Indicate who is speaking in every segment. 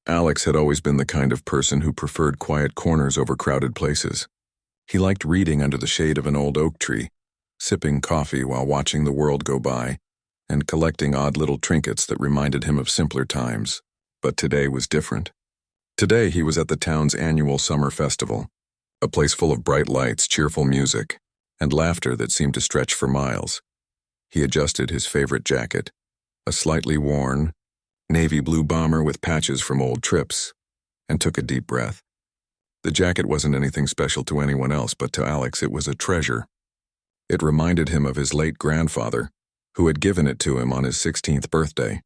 Speaker 1: Alex had always been the kind of person who preferred quiet corners over crowded places. He liked reading under the shade of an old oak tree, sipping coffee while watching the world go by, and collecting odd little trinkets that reminded him of simpler times. But today was different. Today he was at the town's annual summer festival, a place full of bright lights, cheerful music, and laughter that seemed to stretch for miles. He adjusted his favorite jacket, a slightly worn, navy blue bomber with patches from old trips, and took a deep breath. The jacket wasn't anything special to anyone else, but to Alex it was a treasure. It reminded him of his late grandfather, who had given it to him on his 16th birthday.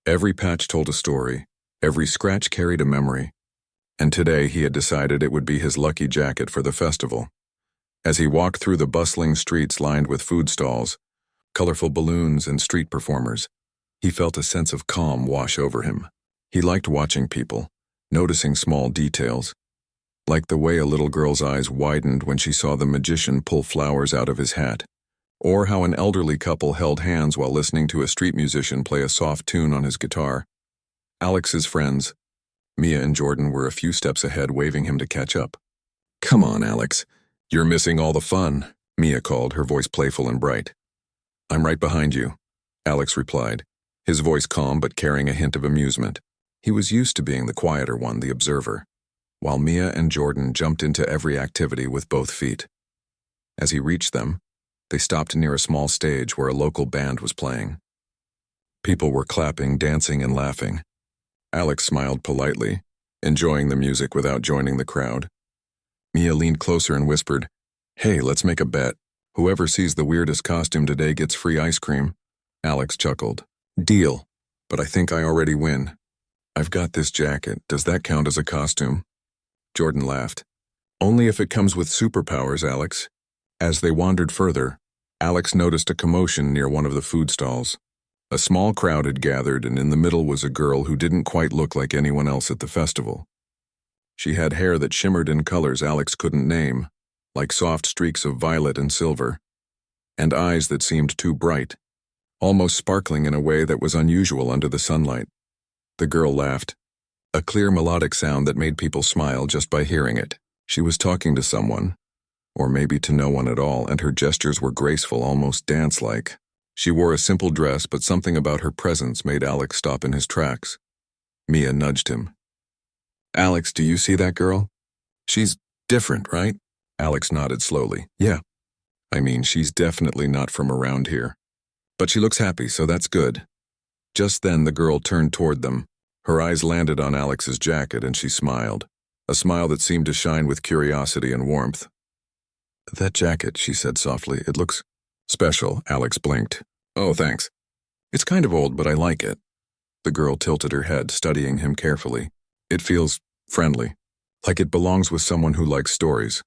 Speaker 1: Every patch told a story, every scratch carried a memory, and today he had decided it would be his lucky jacket for the festival. As he walked through the bustling streets lined with food stalls, colorful balloons, and street performers, he felt a sense of calm wash over him. He liked watching people, noticing small details, like the way a little girl's eyes widened when she saw the magician pull flowers out of his hat, or how an elderly couple held hands while listening to a street musician play a soft tune on his guitar. Alex's friends, Mia and Jordan, were a few steps ahead, waving him to catch up. "Come on, Alex. You're missing all the fun," Mia called, her voice playful and bright. "I'm right behind you," Alex replied, his voice calm but carrying a hint of amusement. He was used to being the quieter one, the observer, while Mia and Jordan jumped into every activity with both feet. As he reached them, they stopped near a small stage where a local band was playing. People were clapping, dancing, and laughing. Alex smiled politely, enjoying the music without joining the crowd. Mia leaned closer and whispered, "Hey, let's make a bet. Whoever sees the weirdest costume today gets free ice cream." Alex chuckled. "Deal, but I think I already win. I've got this jacket. Does that count as a costume?" Jordan laughed. "Only if it comes with superpowers, Alex." As they wandered further, Alex noticed a commotion near one of the food stalls. A small crowd had gathered, and in the middle was a girl who didn't quite look like anyone else at the festival. She had hair that shimmered in colors Alex couldn't name, like soft streaks of violet and silver, and eyes that seemed too bright, almost sparkling in a way that was unusual under the sunlight. The girl laughed, a clear melodic sound that made people smile just by hearing it. She was talking to someone, or maybe to no one at all, and her gestures were graceful, almost dance-like. She wore a simple dress, but something about her presence made Alex stop in his tracks. Mia nudged him. "Alex, do you see that girl? She's different, right?" Alex nodded slowly. "Yeah. I mean, she's definitely not from around here. But she looks happy, so that's good." Just then the girl turned toward them. Her eyes landed on Alex's jacket, and she smiled, a smile that seemed to shine with curiosity and warmth. "That jacket," she said softly, "it looks special." Alex blinked. "Oh, thanks. It's kind of old, but I like it." The girl tilted her head, studying him carefully. "It feels friendly, like it belongs with someone who likes stories."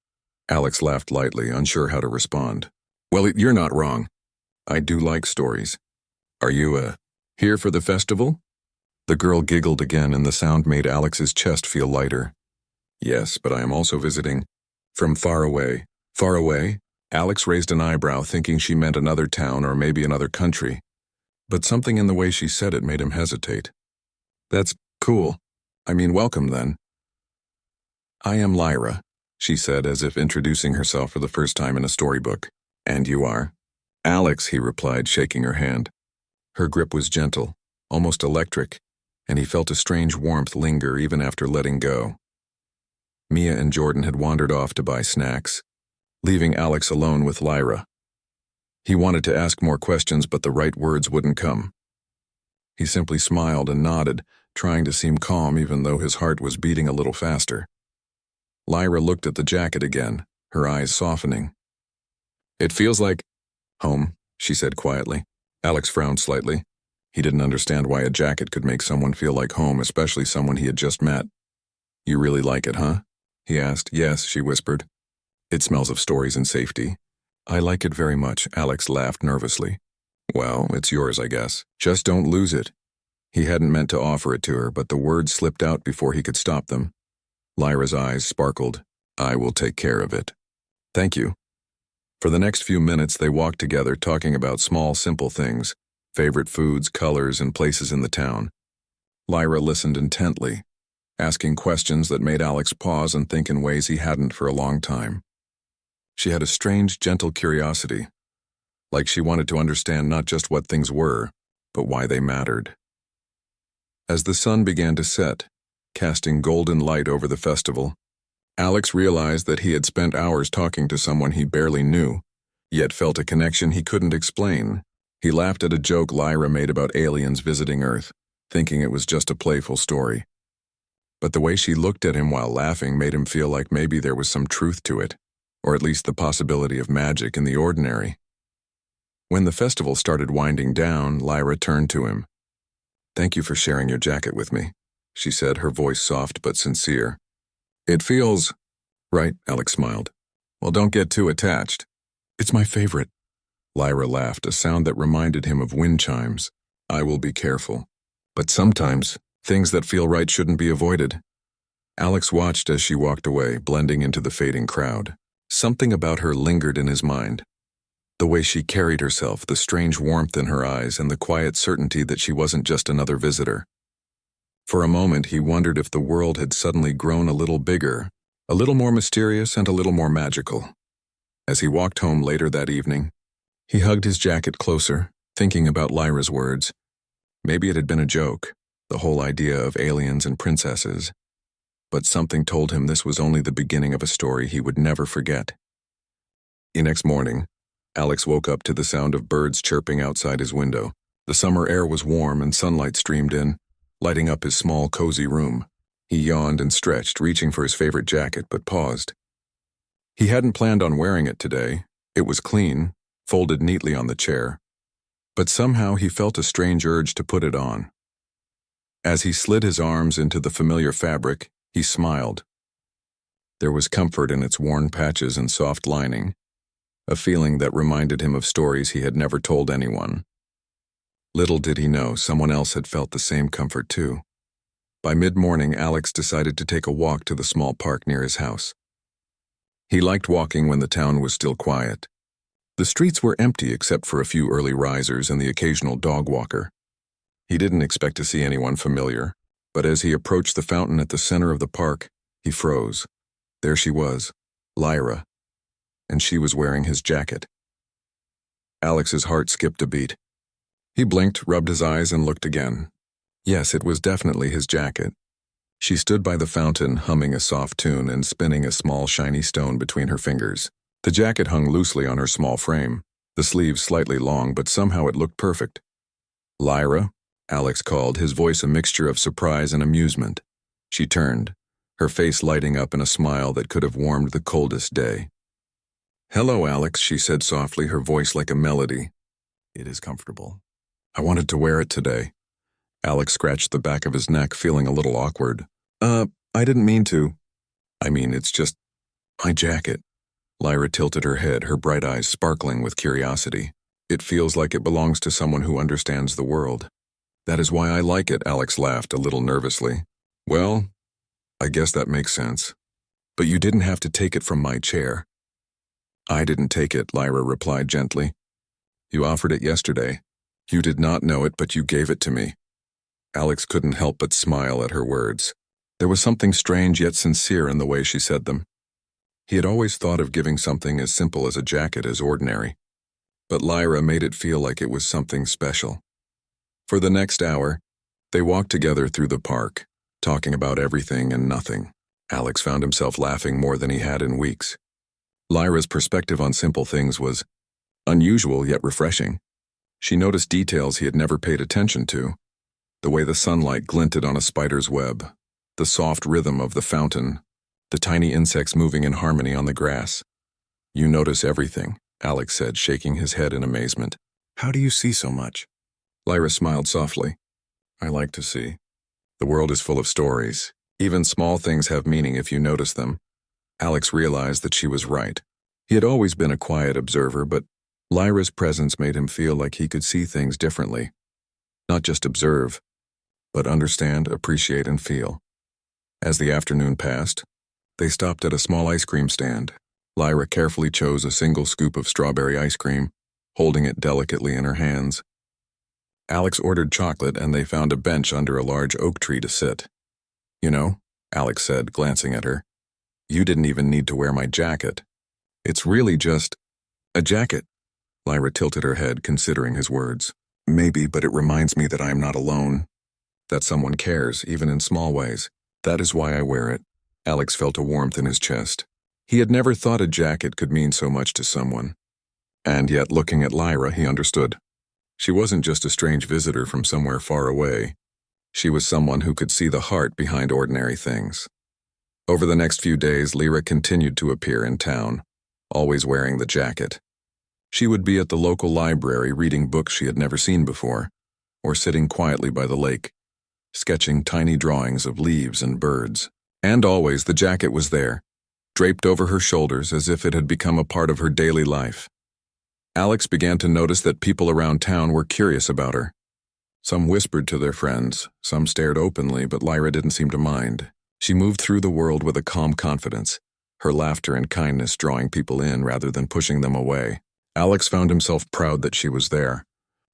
Speaker 1: Alex laughed lightly, unsure how to respond. "Well, you're not wrong. I do like stories. Are you, here for the festival?" The girl giggled again, and the sound made Alex's chest feel lighter. "Yes, but I am also visiting from far away." "Far away?" Alex raised an eyebrow, thinking she meant another town or maybe another country. But something in the way she said it made him hesitate. "That's cool. I mean, welcome then." "I am Lyra," she said, as if introducing herself for the first time in a storybook. "And you are?" "Alex," he replied, shaking her hand. Her grip was gentle, almost electric, and he felt a strange warmth linger even after letting go. Mia and Jordan had wandered off to buy snacks, leaving Alex alone with Lyra. He wanted to ask more questions, but the right words wouldn't come. He simply smiled and nodded, trying to seem calm even though his heart was beating a little faster. Lyra looked at the jacket again, her eyes softening. "It feels like home," she said quietly. Alex frowned slightly. He didn't understand why a jacket could make someone feel like home, especially someone he had just met. "You really like it, huh?" he asked. "Yes," she whispered. "It smells of stories and safety." "I like it very much," Alex laughed nervously. "Well, it's yours, I guess. Just don't lose it." He hadn't meant to offer it to her, but the words slipped out before he could stop them. Lyra's eyes sparkled. "I will take care of it." "Thank you." For the next few minutes they walked together, talking about small, simple things, favorite foods, colors, and places in the town. Lyra listened intently, asking questions that made Alex pause and think in ways he hadn't for a long time. She had a strange, gentle curiosity, like she wanted to understand not just what things were, but why they mattered. As the sun began to set, casting golden light over the festival, Alex realized that he had spent hours talking to someone he barely knew, yet felt a connection he couldn't explain. He laughed at a joke Lyra made about aliens visiting Earth, thinking it was just a playful story. But the way she looked at him while laughing made him feel like maybe there was some truth to it, or at least the possibility of magic in the ordinary. When the festival started winding down, Lyra turned to him. "Thank you for sharing your jacket with me," she said, her voice soft but sincere. "It feels right," Alex smiled. "Well, don't get too attached." "It's my favorite." Lyra laughed, a sound that reminded him of wind chimes. "I will be careful. But sometimes, things that feel right shouldn't be avoided." Alex watched as she walked away, blending into the fading crowd. Something about her lingered in his mind. The way she carried herself, the strange warmth in her eyes, and the quiet certainty that she wasn't just another visitor. For a moment, he wondered if the world had suddenly grown a little bigger, a little more mysterious, and a little more magical. As he walked home later that evening, he hugged his jacket closer, thinking about Lyra's words. Maybe it had been a joke, the whole idea of aliens and princesses. But something told him this was only the beginning of a story he would never forget. The next morning, Alex woke up to the sound of birds chirping outside his window. The summer air was warm and sunlight streamed in, lighting up his small, cozy room. He yawned and stretched, reaching for his favorite jacket, but paused. He hadn't planned on wearing it today. It was clean, folded neatly on the chair. But somehow he felt a strange urge to put it on. As he slid his arms into the familiar fabric, he smiled. There was comfort in its worn patches and soft lining, a feeling that reminded him of stories he had never told anyone. Little did he know someone else had felt the same comfort too. By mid-morning, Alex decided to take a walk to the small park near his house. He liked walking when the town was still quiet. The streets were empty except for a few early risers and the occasional dog walker. He didn't expect to see anyone familiar, but as he approached the fountain at the center of the park, he froze. There she was, Lyra, and she was wearing his jacket. Alex's heart skipped a beat. He blinked, rubbed his eyes, and looked again. Yes, it was definitely his jacket. She stood by the fountain, humming a soft tune and spinning a small shiny stone between her fingers. The jacket hung loosely on her small frame, the sleeves slightly long, but somehow it looked perfect. "Lyra?" Alex called, his voice a mixture of surprise and amusement. She turned, her face lighting up in a smile that could have warmed the coldest day. "Hello, Alex," she said softly, her voice like a melody. "It is comfortable. I wanted to wear it today." Alex scratched the back of his neck, feeling a little awkward. I didn't mean to." "I mean, it's just my jacket." Lyra tilted her head, her bright eyes sparkling with curiosity. "It feels like it belongs to someone who understands the world." "That is why I like it," Alex laughed a little nervously. "Well, I guess that makes sense. But you didn't have to take it from my chair." "I didn't take it," Lyra replied gently. "You offered it yesterday. You did not know it, but you gave it to me." Alex couldn't help but smile at her words. There was something strange yet sincere in the way she said them. He had always thought of giving something as simple as a jacket as ordinary. But Lyra made it feel like it was something special. For the next hour, they walked together through the park, talking about everything and nothing. Alex found himself laughing more than he had in weeks. Lyra's perspective on simple things was unusual yet refreshing. She noticed details he had never paid attention to. The way the sunlight glinted on a spider's web, the soft rhythm of the fountain, the tiny insects moving in harmony on the grass. "You notice everything," Alex said, shaking his head in amazement. "How do you see so much?" Lyra smiled softly. "I like to see. The world is full of stories. Even small things have meaning if you notice them." Alex realized that she was right. He had always been a quiet observer, but Lyra's presence made him feel like he could see things differently. Not just observe, but understand, appreciate, and feel. As the afternoon passed, they stopped at a small ice cream stand. Lyra carefully chose a single scoop of strawberry ice cream, holding it delicately in her hands. Alex ordered chocolate and they found a bench under a large oak tree to sit. You know, Alex said, glancing at her, you didn't even need to wear my jacket. It's really just a jacket. Lyra tilted her head, considering his words. Maybe, but it reminds me that I am not alone. That someone cares, even in small ways. That is why I wear it. Alex felt a warmth in his chest. He had never thought a jacket could mean so much to someone. And yet, looking at Lyra, he understood. She wasn't just a strange visitor from somewhere far away. She was someone who could see the heart behind ordinary things. Over the next few days, Lyra continued to appear in town, always wearing the jacket. She would be at the local library reading books she had never seen before, or sitting quietly by the lake, sketching tiny drawings of leaves and birds. And always the jacket was there, draped over her shoulders as if it had become a part of her daily life. Alex began to notice that people around town were curious about her. Some whispered to their friends, some stared openly, but Lyra didn't seem to mind. She moved through the world with a calm confidence, her laughter and kindness drawing people in rather than pushing them away. Alex found himself proud that she was there,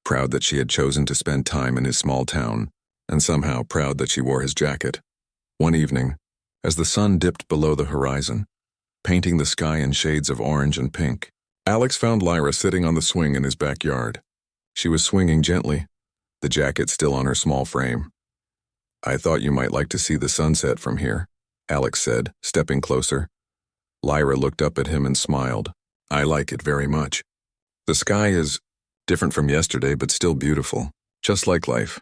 Speaker 1: proud that she had chosen to spend time in his small town, and somehow proud that she wore his jacket. One evening, as the sun dipped below the horizon, painting the sky in shades of orange and pink, Alex found Lyra sitting on the swing in his backyard. She was swinging gently, the jacket still on her small frame. I thought you might like to see the sunset from here, Alex said, stepping closer. Lyra looked up at him and smiled. I like it very much. The sky is different from yesterday, but still beautiful, just like life.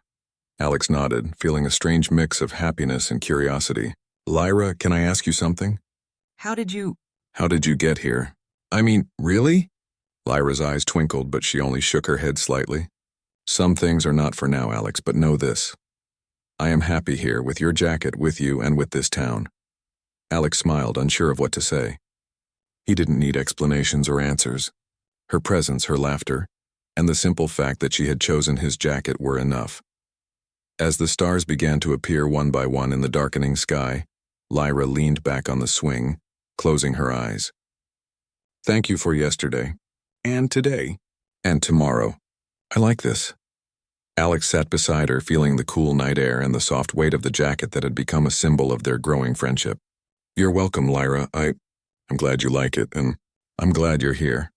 Speaker 1: Alex nodded, feeling a strange mix of happiness and curiosity. Lyra, can I ask you something?
Speaker 2: How did you
Speaker 1: get here? I mean, really? Lyra's eyes twinkled, but she only shook her head slightly. Some things are not for now, Alex, but know this. I am happy here, with your jacket, with you, and with this town. Alex smiled, unsure of what to say. He didn't need explanations or answers. Her presence, her laughter, and the simple fact that she had chosen his jacket were enough. As the stars began to appear one by one in the darkening sky, Lyra leaned back on the swing, closing her eyes. Thank you for yesterday, and today, and tomorrow. I like this. Alex sat beside her, feeling the cool night air and the soft weight of the jacket that had become a symbol of their growing friendship. You're welcome, Lyra. I'm glad you like it, and I'm glad you're here.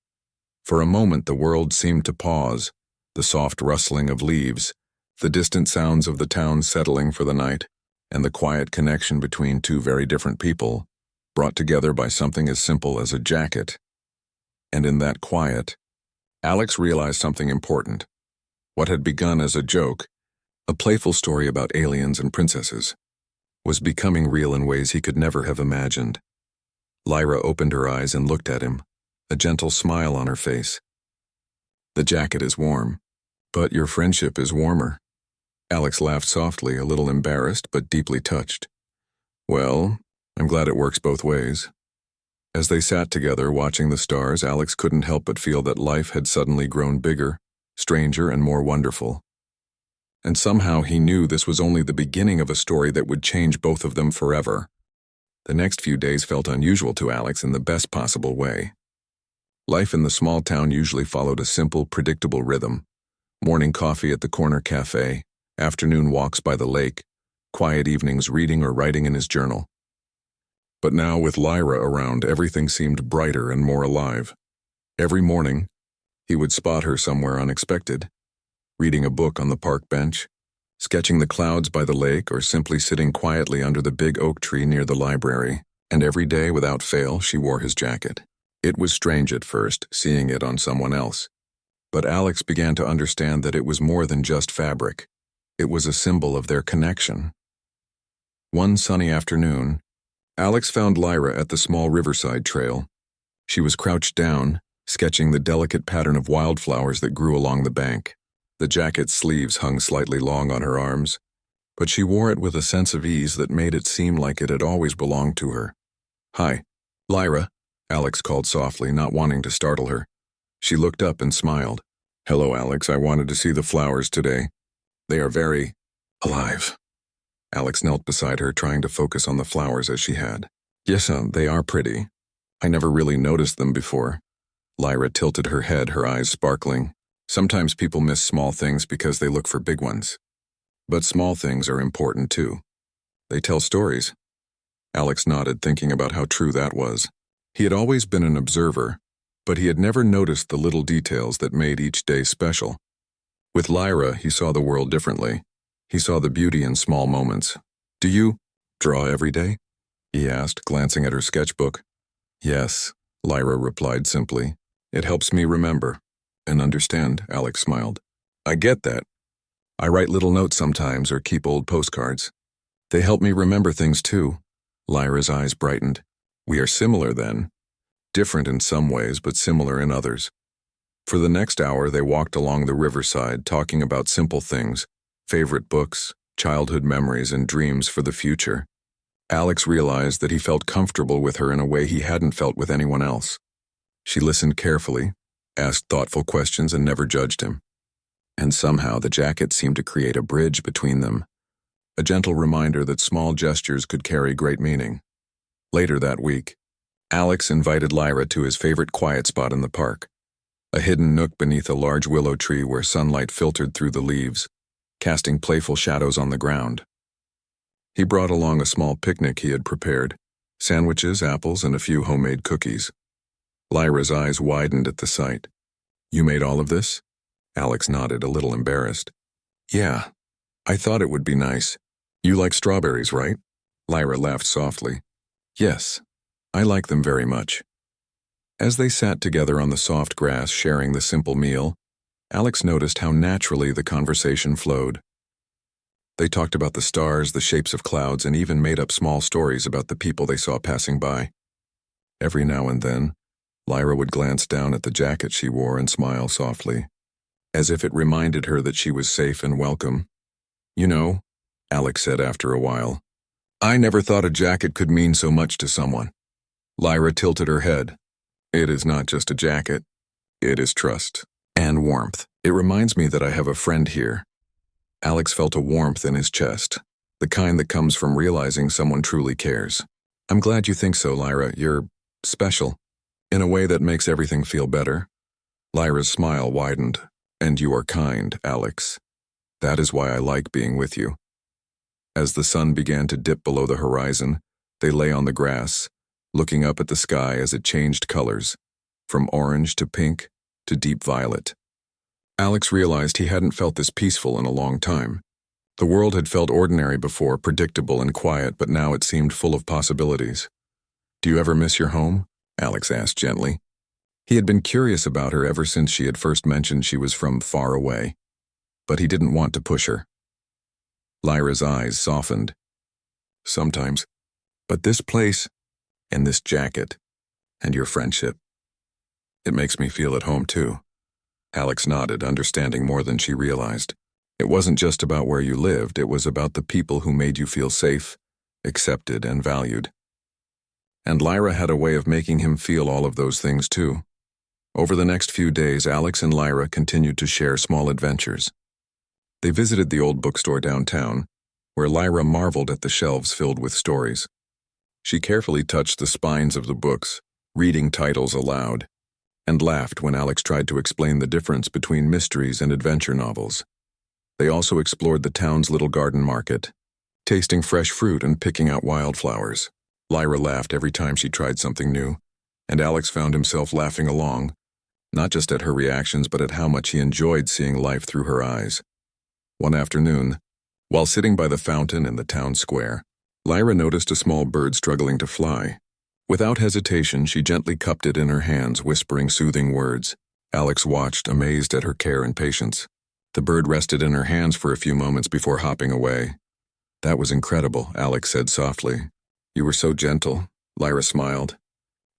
Speaker 1: For a moment, the world seemed to pause, the soft rustling of leaves, the distant sounds of the town settling for the night, and the quiet connection between two very different people, brought together by something as simple as a jacket. And in that quiet, Alex realized something important. What had begun as a joke, a playful story about aliens and princesses, was becoming real in ways he could never have imagined. Lyra opened her eyes and looked at him, a gentle smile on her face. The jacket is warm, but your friendship is warmer. Alex laughed softly, a little embarrassed but deeply touched. Well, I'm glad it works both ways. As they sat together watching the stars, Alex couldn't help but feel that life had suddenly grown bigger, stranger, and more wonderful. And somehow he knew this was only the beginning of a story that would change both of them forever. The next few days felt unusual to Alex in the best possible way. Life in the small town usually followed a simple, predictable rhythm. Morning coffee at the corner cafe, afternoon walks by the lake, quiet evenings reading or writing in his journal. But now, with Lyra around, everything seemed brighter and more alive. Every morning, he would spot her somewhere unexpected, reading a book on the park bench, sketching the clouds by the lake, or simply sitting quietly under the big oak tree near the library. And every day, without fail, she wore his jacket. It was strange at first, seeing it on someone else. But Alex began to understand that it was more than just fabric. It was a symbol of their connection. One sunny afternoon, Alex found Lyra at the small riverside trail. She was crouched down, sketching the delicate pattern of wildflowers that grew along the bank. The jacket's sleeves hung slightly long on her arms, but she wore it with a sense of ease that made it seem like it had always belonged to her. Hi, Lyra, Alex called softly, not wanting to startle her. She looked up and smiled. Hello, Alex. I wanted to see the flowers today. They are very alive. Alex knelt beside her, trying to focus on the flowers as she had. Yes, they are pretty. I never really noticed them before. Lyra tilted her head, her eyes sparkling. Sometimes people miss small things because they look for big ones. But small things are important too. They tell stories. Alex nodded, thinking about how true that was. He had always been an observer, but he had never noticed the little details that made each day special. With Lyra, he saw the world differently. He saw the beauty in small moments. "Do you draw every day?" he asked, glancing at her sketchbook. "Yes," Lyra replied simply. "It helps me remember and understand," Alex smiled. "I get that. I write little notes sometimes or keep old postcards. They help me remember things too." Lyra's eyes brightened. "We are similar then. Different in some ways, but similar in others." For the next hour, they walked along the riverside, talking about simple things, favorite books, childhood memories, and dreams for the future. Alex realized that he felt comfortable with her in a way he hadn't felt with anyone else. She listened carefully, asked thoughtful questions, and never judged him. And somehow the jacket seemed to create a bridge between them, a gentle reminder that small gestures could carry great meaning. Later that week, Alex invited Lyra to his favorite quiet spot in the park, a hidden nook beneath a large willow tree where sunlight filtered through the leaves, casting playful shadows on the ground. He brought along a small picnic he had prepared, sandwiches, apples, and a few homemade cookies. Lyra's eyes widened at the sight. "You made all of this?" Alex nodded, a little embarrassed. "Yeah, I thought it would be nice. You like strawberries, right?" Lyra laughed softly. "Yes, I like them very much." As they sat together on the soft grass sharing the simple meal, Alex noticed how naturally the conversation flowed. They talked about the stars, the shapes of clouds, and even made up small stories about the people they saw passing by. Every now and then, Lyra would glance down at the jacket she wore and smile softly, as if it reminded her that she was safe and welcome. "You know," Alex said after a while, "I never thought a jacket could mean so much to someone." Lyra tilted her head. "It is not just a jacket. It is trust and warmth. It reminds me that I have a friend here." Alex felt a warmth in his chest, the kind that comes from realizing someone truly cares. "I'm glad you think so, Lyra. You're special, in a way that makes everything feel better." Lyra's smile widened. "And you are kind, Alex. That is why I like being with you." As the sun began to dip below the horizon, they lay on the grass, looking up at the sky as it changed colors, from orange to pink to deep violet. Alex realized he hadn't felt this peaceful in a long time. The world had felt ordinary before, predictable and quiet, but now it seemed full of possibilities. "Do you ever miss your home?" Alex asked gently. He had been curious about her ever since she had first mentioned she was from far away, but he didn't want to push her. Lyra's eyes softened. "Sometimes. But this place, and this jacket, and your friendship, it makes me feel at home too." Alex nodded, understanding more than she realized. It wasn't just about where you lived, it was about the people who made you feel safe, accepted, and valued. And Lyra had a way of making him feel all of those things too. Over the next few days, Alex and Lyra continued to share small adventures. They visited the old bookstore downtown, where Lyra marveled at the shelves filled with stories. She carefully touched the spines of the books, reading titles aloud, and laughed when Alex tried to explain the difference between mysteries and adventure novels. They also explored the town's little garden market, tasting fresh fruit and picking out wildflowers. Lyra laughed every time she tried something new, and Alex found himself laughing along, not just at her reactions but at how much he enjoyed seeing life through her eyes. One afternoon, while sitting by the fountain in the town square, Lyra noticed a small bird struggling to fly. Without hesitation, she gently cupped it in her hands, whispering soothing words. Alex watched, amazed at her care and patience. The bird rested in her hands for a few moments before hopping away. "That was incredible," Alex said softly. "You were so gentle," Lyra smiled.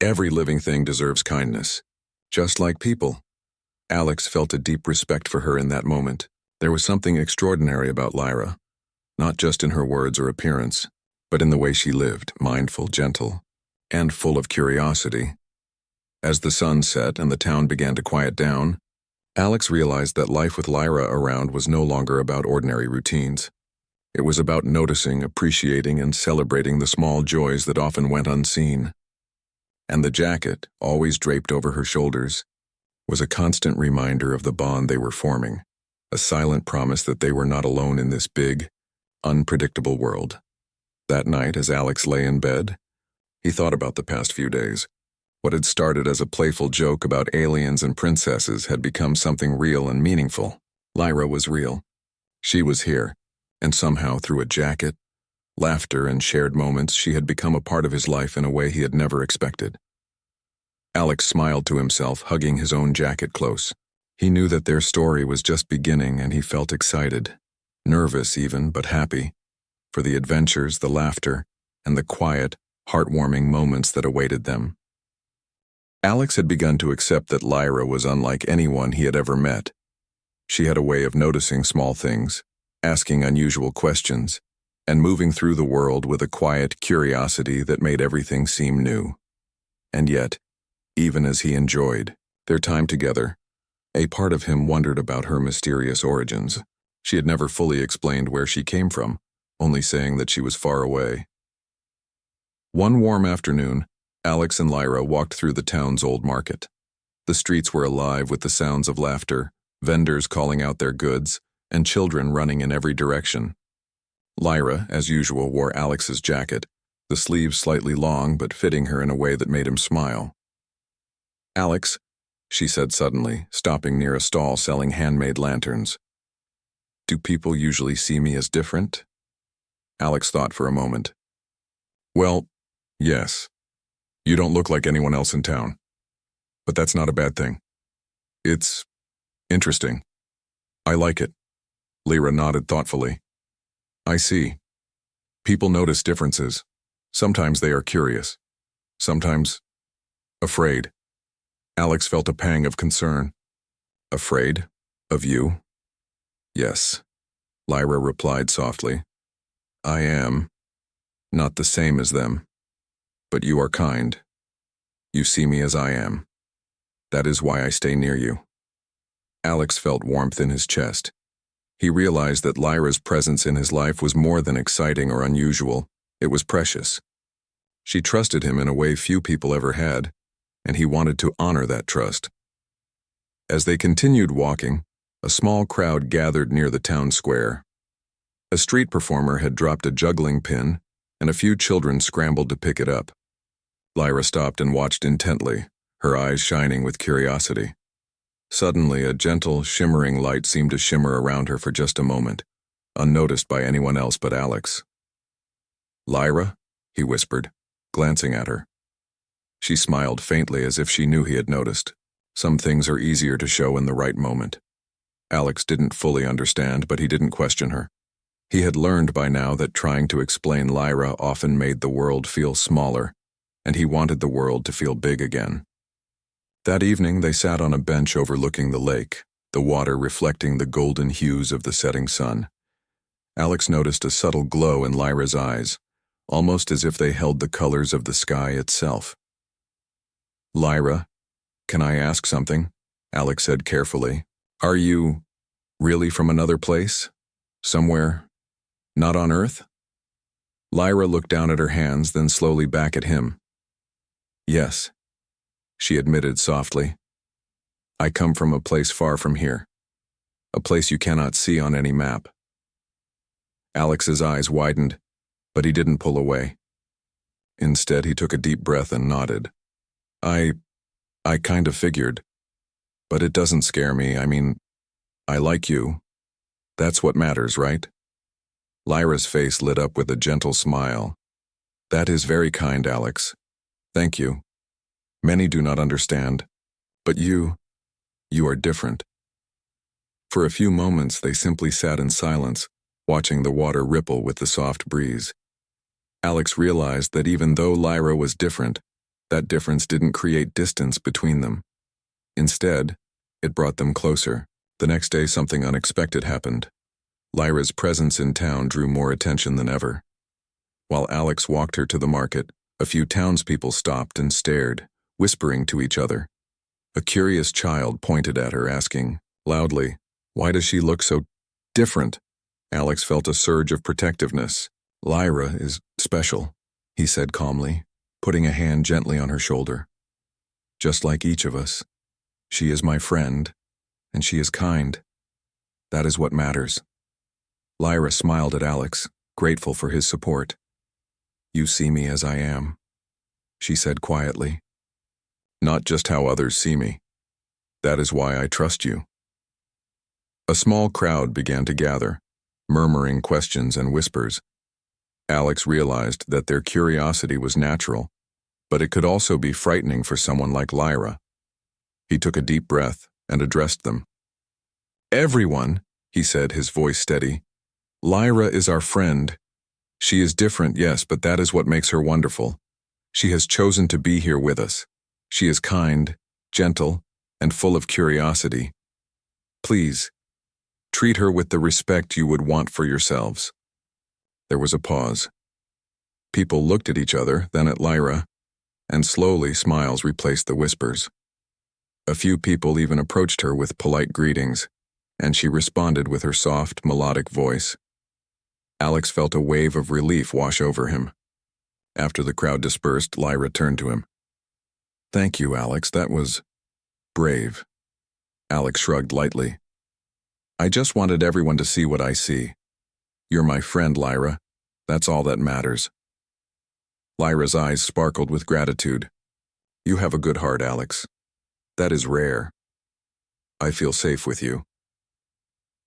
Speaker 1: "Every living thing deserves kindness, just like people." Alex felt a deep respect for her in that moment. There was something extraordinary about Lyra, not just in her words or appearance, but in the way she lived, mindful, gentle, and full of curiosity. As the sun set and the town began to quiet down, Alex realized that life with Lyra around was no longer about ordinary routines. It was about noticing, appreciating, and celebrating the small joys that often went unseen. And the jacket, always draped over her shoulders, was a constant reminder of the bond they were forming, a silent promise that they were not alone in this big, unpredictable world. That night, as Alex lay in bed, he thought about the past few days. What had started as a playful joke about aliens and princesses had become something real and meaningful. Lyra was real. She was here, and somehow through a jacket, laughter, and shared moments, she had become a part of his life in a way he had never expected. Alex smiled to himself, hugging his own jacket close. He knew that their story was just beginning, and he felt excited, nervous even, but happy, for the adventures, the laughter, and the quiet, heartwarming moments that awaited them. Alex had begun to accept that Lyra was unlike anyone he had ever met. She had a way of noticing small things, asking unusual questions, and moving through the world with a quiet curiosity that made everything seem new. And yet, even as he enjoyed their time together, a part of him wondered about her mysterious origins. She had never fully explained where she came from, only saying that she was far away. One warm afternoon, Alex and Lyra walked through the town's old market. The streets were alive with the sounds of laughter, vendors calling out their goods, and children running in every direction. Lyra, as usual, wore Alex's jacket, the sleeves slightly long but fitting her in a way that made him smile. "Alex," she said suddenly, stopping near a stall selling handmade lanterns. "Do people usually see me as different?" Alex thought for a moment. "Well, yes. You don't look like anyone else in town. But that's not a bad thing. It's interesting. I like it." Lyra nodded thoughtfully. "I see. People notice differences. Sometimes they are curious. Sometimes afraid." Alex felt a pang of concern. "Afraid? Of you?" "Yes," Lyra replied softly. "I am. Not the same as them. But you are kind. You see me as I am. That is why I stay near you." Alex felt warmth in his chest. He realized that Lyra's presence in his life was more than exciting or unusual. It was precious. She trusted him in a way few people ever had, and he wanted to honor that trust. As they continued walking, a small crowd gathered near the town square. A street performer had dropped a juggling pin, and a few children scrambled to pick it up. Lyra stopped and watched intently, her eyes shining with curiosity. Suddenly, a gentle, shimmering light seemed to shimmer around her for just a moment, unnoticed by anyone else but Alex. "Lyra?" he whispered, glancing at her. She smiled faintly as if she knew he had noticed. Some things are easier to show in the right moment. Alex didn't fully understand, but he didn't question her. He had learned by now that trying to explain Lyra often made the world feel smaller, and he wanted the world to feel big again. That evening they sat on a bench overlooking the lake, the water reflecting the golden hues of the setting sun. Alex noticed a subtle glow in Lyra's eyes, almost as if they held the colors of the sky itself. "Lyra, can I ask something?" Alex said carefully. "Are you really from another place? Somewhere not on Earth?" Lyra looked down at her hands, then slowly back at him. "Yes," she admitted softly. "I come from a place far from here, a place you cannot see on any map." Alex's eyes widened, but he didn't pull away. Instead, he took a deep breath and nodded. I kind of figured. But it doesn't scare me. I mean, I like you. That's what matters, right?" Lyra's face lit up with a gentle smile. "That is very kind, Alex. Thank you. Many do not understand. But you are different." For a few moments, they simply sat in silence, watching the water ripple with the soft breeze. Alex realized that even though Lyra was different, that difference didn't create distance between them. Instead, it brought them closer. The next day, something unexpected happened. Lyra's presence in town drew more attention than ever. While Alex walked her to the market, a few townspeople stopped and stared, whispering to each other. A curious child pointed at her, asking, loudly, "Why does she look so different?" Alex felt a surge of protectiveness. "Lyra is special," he said calmly, putting a hand gently on her shoulder. "Just like each of us. She is my friend, and she is kind. That is what matters. Lyra smiled at Alex, grateful for his support. You see me as I am, she said quietly. Not just how others see me. That is why I trust you. A small crowd began to gather, murmuring questions and whispers. Alex realized that their curiosity was natural, but it could also be frightening for someone like Lyra. He took a deep breath and addressed them. Everyone, he said, his voice steady. Lyra is our friend. She is different, yes, but that is what makes her wonderful. She has chosen to be here with us. She is kind, gentle, and full of curiosity. Please, treat her with the respect you would want for yourselves. There was a pause. People looked at each other, then at Lyra, and slowly smiles replaced the whispers. A few people even approached her with polite greetings, and she responded with her soft, melodic voice. Alex felt a wave of relief wash over him. After the crowd dispersed, Lyra turned to him. Thank you, Alex, that was brave. Alex shrugged lightly. I just wanted everyone to see what I see. You're my friend, Lyra. That's all that matters. Lyra's eyes sparkled with gratitude. You have a good heart, Alex. That is rare. I feel safe with you.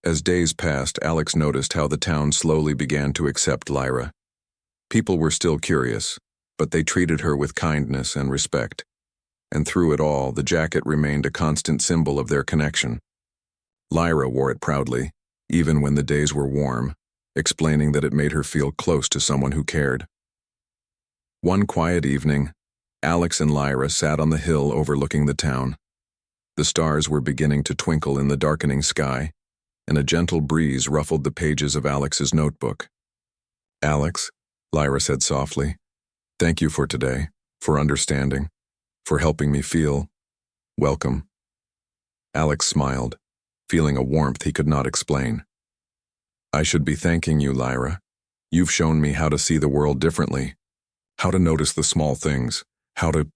Speaker 1: As days passed, Alex noticed how the town slowly began to accept Lyra. People were still curious, but they treated her with kindness and respect. And through it all, the jacket remained a constant symbol of their connection. Lyra wore it proudly, even when the days were warm, explaining that it made her feel close to someone who cared. One quiet evening, Alex and Lyra sat on the hill overlooking the town. The stars were beginning to twinkle in the darkening sky, and a gentle breeze ruffled the pages of Alex's notebook. Alex, Lyra said softly, thank you for today, for understanding, for helping me feel welcome. Alex smiled, feeling a warmth he could not explain. I should be thanking you, Lyra. You've shown me how to see the world differently, how to notice the small things, how to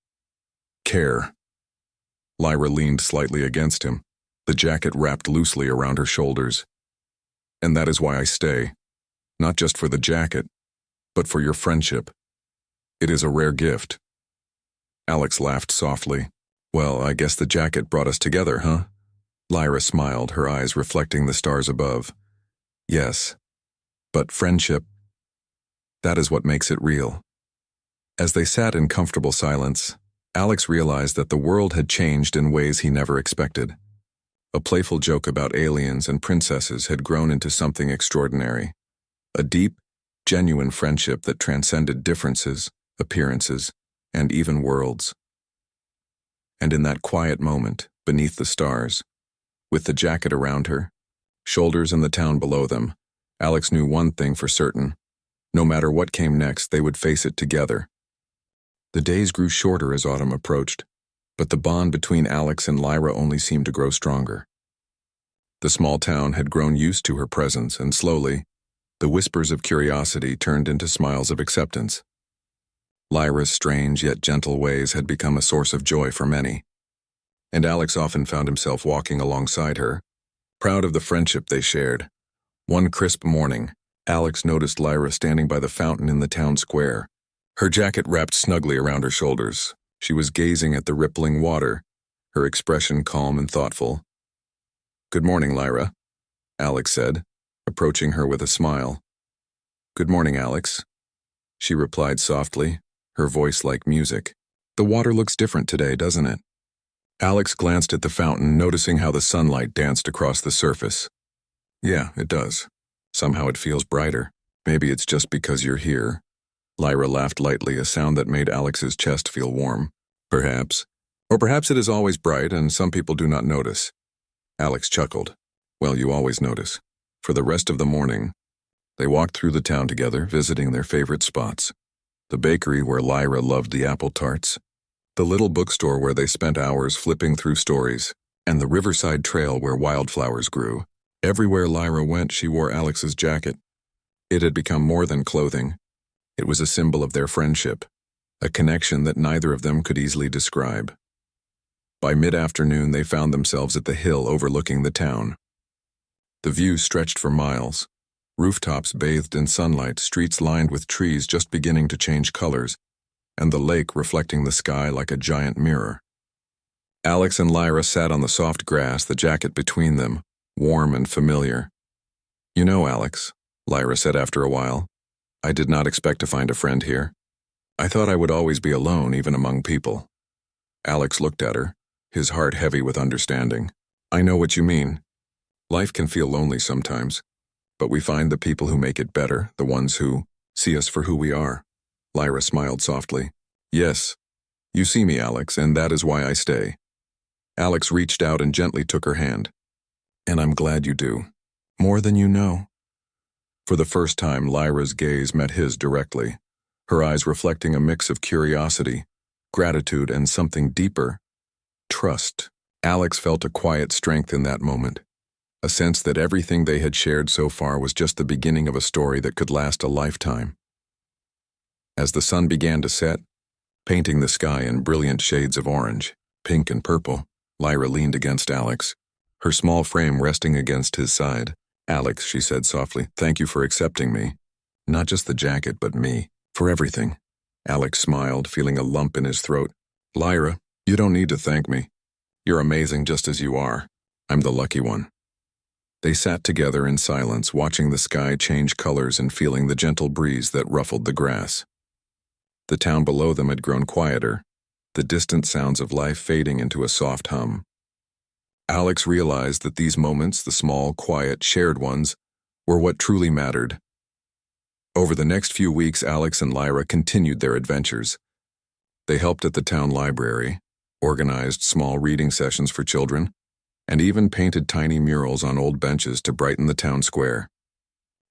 Speaker 1: care. Lyra leaned slightly against him, the jacket wrapped loosely around her shoulders. And that is why I stay, not just for the jacket, but for your friendship. It is a rare gift. Alex laughed softly. Well, I guess the jacket brought us together, huh? Lyra smiled, her eyes reflecting the stars above. Yes, but friendship, that is what makes it real. As they sat in comfortable silence, Alex realized that the world had changed in ways he never expected. A playful joke about aliens and princesses had grown into something extraordinary. A deep, genuine friendship that transcended differences, appearances, and even worlds. And in that quiet moment, beneath the stars, with the jacket around her, shoulders and the town below them, Alex knew one thing for certain. No matter what came next, they would face it together. The days grew shorter as autumn approached, but the bond between Alex and Lyra only seemed to grow stronger. The small town had grown used to her presence, and slowly, the whispers of curiosity turned into smiles of acceptance. Lyra's strange yet gentle ways had become a source of joy for many, and Alex often found himself walking alongside her, proud of the friendship they shared. One crisp morning, Alex noticed Lyra standing by the fountain in the town square, her jacket wrapped snugly around her shoulders. She was gazing at the rippling water, her expression calm and thoughtful. Good morning, Lyra, Alex said, approaching her with a smile. Good morning, Alex, she replied softly, her voice like music. The water looks different today, doesn't it? Alex glanced at the fountain, noticing how the sunlight danced across the surface. Yeah, it does. Somehow it feels brighter. Maybe it's just because you're here. Lyra laughed lightly, a sound that made Alex's chest feel warm. Perhaps. Or perhaps it is always bright and some people do not notice. Alex chuckled. Well, you always notice. For the rest of the morning, they walked through the town together, visiting their favorite spots. The bakery where Lyra loved the apple tarts, the little bookstore where they spent hours flipping through stories, and the riverside trail where wildflowers grew. Everywhere Lyra went, she wore Alex's jacket. It had become more than clothing. It was a symbol of their friendship, a connection that neither of them could easily describe. By mid-afternoon, they found themselves at the hill overlooking the town. The view stretched for miles. Rooftops bathed in sunlight, streets lined with trees just beginning to change colors, and the lake reflecting the sky like a giant mirror. Alex and Lyra sat on the soft grass, the jacket between them, warm and familiar. "You know, Alex," Lyra said after a while, "I did not expect to find a friend here. I thought I would always be alone, even among people." Alex looked at her, his heart heavy with understanding. "I know what you mean. Life can feel lonely sometimes, but we find the people who make it better, the ones who see us for who we are." Lyra smiled softly. "Yes, you see me, Alex, and that is why I stay." Alex reached out and gently took her hand. "And I'm glad you do. More than you know." For the first time, Lyra's gaze met his directly, her eyes reflecting a mix of curiosity, gratitude, and something deeper, trust. Alex felt a quiet strength in that moment, a sense that everything they had shared so far was just the beginning of a story that could last a lifetime. As the sun began to set, painting the sky in brilliant shades of orange, pink, and purple, Lyra leaned against Alex, her small frame resting against his side. "Alex," she said softly, "thank you for accepting me. Not just the jacket, but me. For everything." Alex smiled, feeling a lump in his throat. "Lyra, you don't need to thank me. You're amazing just as you are. I'm the lucky one." They sat together in silence, watching the sky change colors and feeling the gentle breeze that ruffled the grass. The town below them had grown quieter, the distant sounds of life fading into a soft hum. Alex realized that these moments, the small, quiet, shared ones, were what truly mattered. Over the next few weeks, Alex and Lyra continued their adventures. They helped at the town library, organized small reading sessions for children, and even painted tiny murals on old benches to brighten the town square.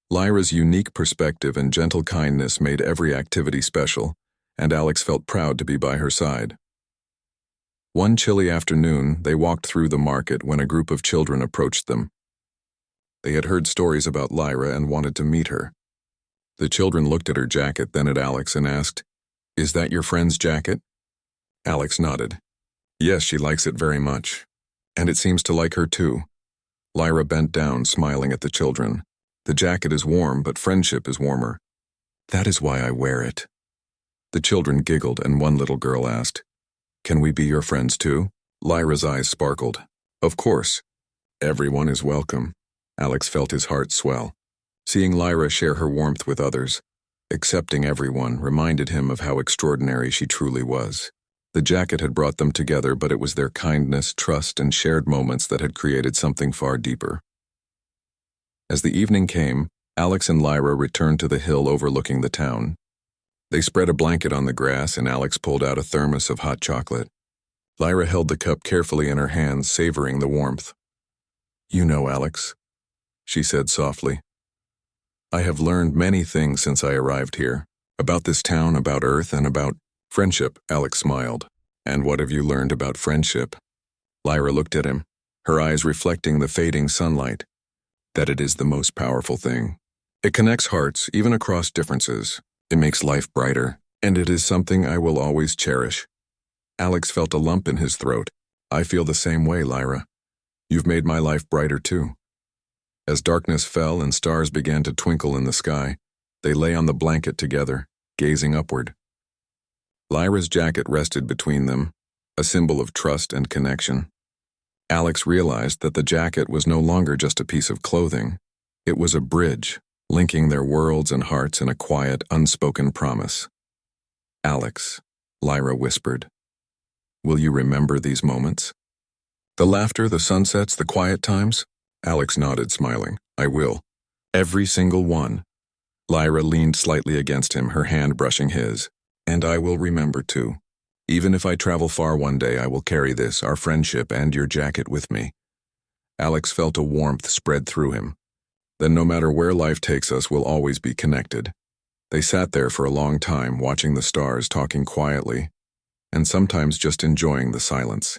Speaker 1: Lyra's unique perspective and gentle kindness made every activity special, and Alex felt proud to be by her side. One chilly afternoon, they walked through the market when a group of children approached them. They had heard stories about Lyra and wanted to meet her. The children looked at her jacket, then at Alex, and asked, "Is that your friend's jacket?" Alex nodded. "Yes, she likes it very much. And it seems to like her too." Lyra bent down, smiling at the children. "The jacket is warm, but friendship is warmer. That is why I wear it." The children giggled, and one little girl asked, "Can we be your friends too?" Lyra's eyes sparkled. "Of course. Everyone is welcome." Alex felt his heart swell. Seeing Lyra share her warmth with others, accepting everyone, reminded him of how extraordinary she truly was. The jacket had brought them together, but it was their kindness, trust, and shared moments that had created something far deeper. As the evening came, Alex and Lyra returned to the hill overlooking the town. They spread a blanket on the grass, and Alex pulled out a thermos of hot chocolate. Lyra held the cup carefully in her hands, savoring the warmth. "You know, Alex," she said softly, "I have learned many things since I arrived here, about this town, about Earth, and about friendship." Alex smiled. "And what have you learned about friendship?" Lyra looked at him, her eyes reflecting the fading sunlight. "That it is the most powerful thing. It connects hearts, even across differences. It makes life brighter, and it is something I will always cherish." Alex felt a lump in his throat. "I feel the same way, Lyra. You've made my life brighter too." As darkness fell and stars began to twinkle in the sky, they lay on the blanket together, gazing upward. Lyra's jacket rested between them, a symbol of trust and connection. Alex realized that the jacket was no longer just a piece of clothing. It was a bridge, linking their worlds and hearts in a quiet, unspoken promise. "Alex," Lyra whispered, "will you remember these moments? The laughter, the sunsets, the quiet times?" Alex nodded, smiling. "I will. Every single one." Lyra leaned slightly against him, her hand brushing his. "And I will remember too. Even if I travel far one day, I will carry this, our friendship, and your jacket with me." Alex felt a warmth spread through him. Then no matter where life takes us, we'll always be connected. They sat there for a long time, watching the stars, talking quietly, and sometimes just enjoying the silence.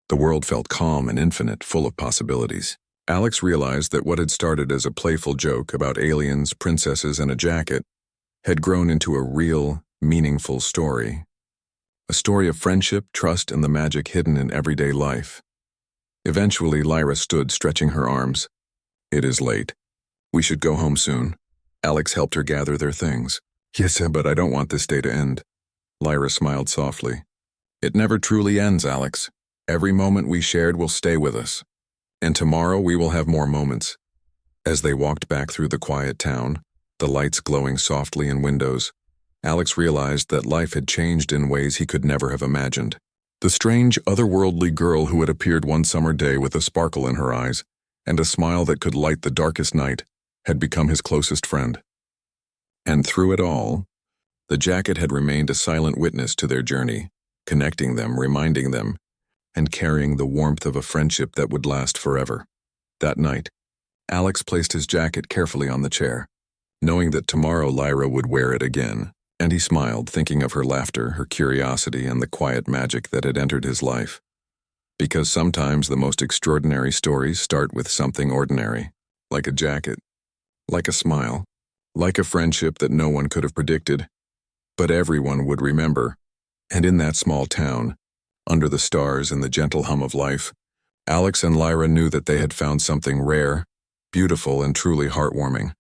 Speaker 1: The world felt calm and infinite, full of possibilities. Alex realized that what had started as a playful joke about aliens, princesses, and a jacket had grown into a real, meaningful story. A story of friendship, trust, and the magic hidden in everyday life. Eventually, Lyra stood, stretching her arms. It is late. We should go home soon. Alex helped her gather their things. Yes, but I don't want this day to end. Lyra smiled softly. It never truly ends, Alex. Every moment we shared will stay with us. And tomorrow we will have more moments. As they walked back through the quiet town, the lights glowing softly in windows, Alex realized that life had changed in ways he could never have imagined. The strange, otherworldly girl who had appeared one summer day with a sparkle in her eyes and a smile that could light the darkest night had become his closest friend. And through it all, the jacket had remained a silent witness to their journey, connecting them, reminding them, and carrying the warmth of a friendship that would last forever. That night, Alex placed his jacket carefully on the chair, knowing that tomorrow Lyra would wear it again, and he smiled, thinking of her laughter, her curiosity, and the quiet magic that had entered his life. Because sometimes the most extraordinary stories start with something ordinary, like a jacket, like a smile, like a friendship that no one could have predicted, but everyone would remember. And in that small town, under the stars and the gentle hum of life, Alex and Lyra knew that they had found something rare, beautiful, and truly heartwarming.